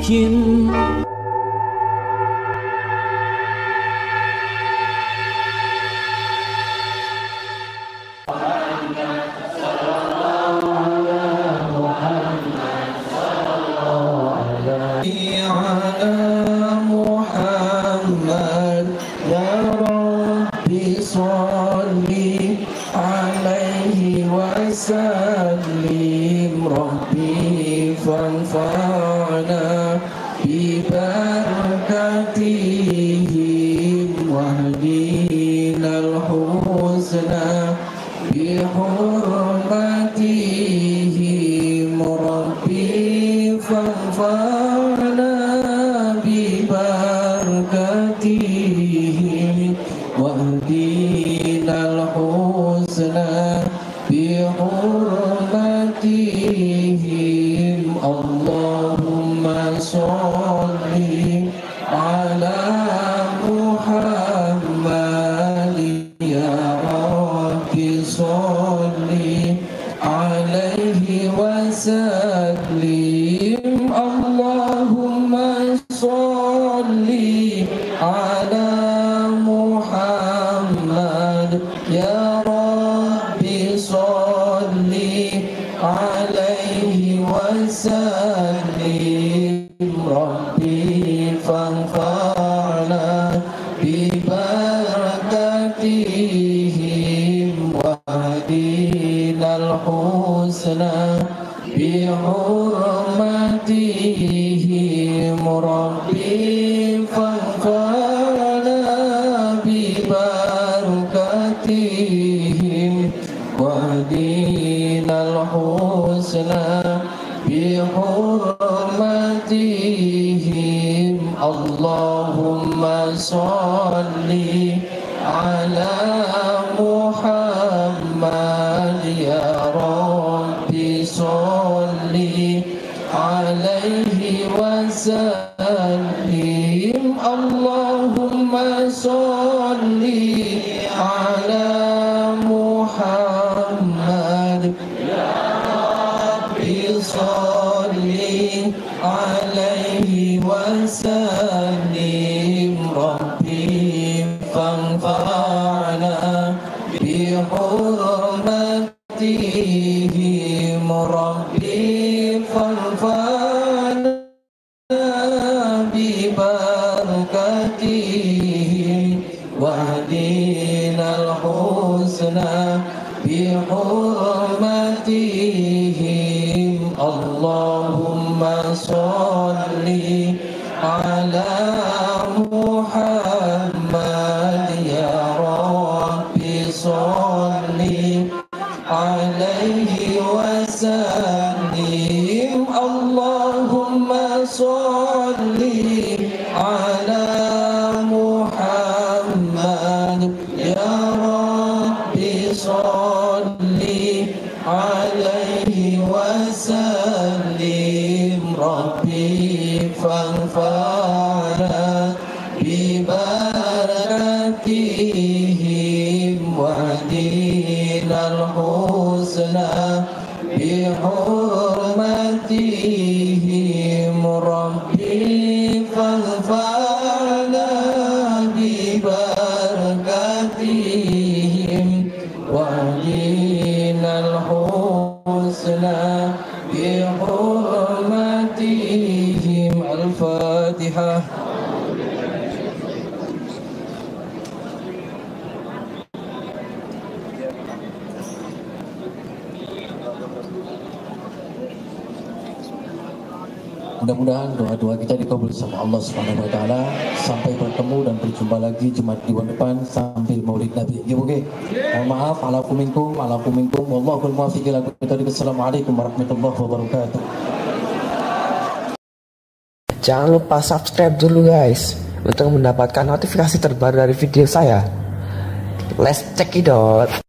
mungkin. Sallim Rabbi fanfa'na bibarakatihim wahdinal husna bihurmatihim Rabbi fanfa'na bibarakatihim wahdinal husna bihurmatihim Allahumma sholli ala Muhammad ya Rabbi sholli alaihi wasallim Allahumma sholli ala Muhammad ya Rabbi sholli alaihi wasallim Rabbi fanfa'na bibarakatihim wahdinal husna bihurmatihim Rabbi fanfa'na bibarakatihim wahdinal husna bihurmatihim Allahumma sholli ala Muhammad ya Rabbi sholli alaihi wasallim Allahumma sholli ala Muhammad ya Rabbi sholli alaihi wasallim Rabbi fanfa'na bihurmatihim Rabbi fanfa'na bibarakatihim wahdinal husna bihurmatihim Allahumma sholli ala Muhammad ya Rabbi sholli alaihi wasallim Allahumma sholli ala Muhammad ya Rabbi sholli alaihi wasallim Rabbi fanfa'na bibarakatihim wahdinal husna bihurmatihim Rabbi fanfa'na bibarakatihim wahdinal husna bihurmatihim Al-Fatihah. Mudah-mudahan doa-doa kita dikabul sama Allah Subhanahu wa taala. Sampai bertemu dan berjumpa lagi Jumat minggu depan sambil Maulid Nabi. Oke. Mohon maaf alaikuminkum wallahul muwaffiq ila aqwamit. Assalamualaikum warahmatullahi wabarakatuh. Jangan lupa subscribe dulu guys untuk mendapatkan notifikasi terbaru dari video saya. Let's check it out.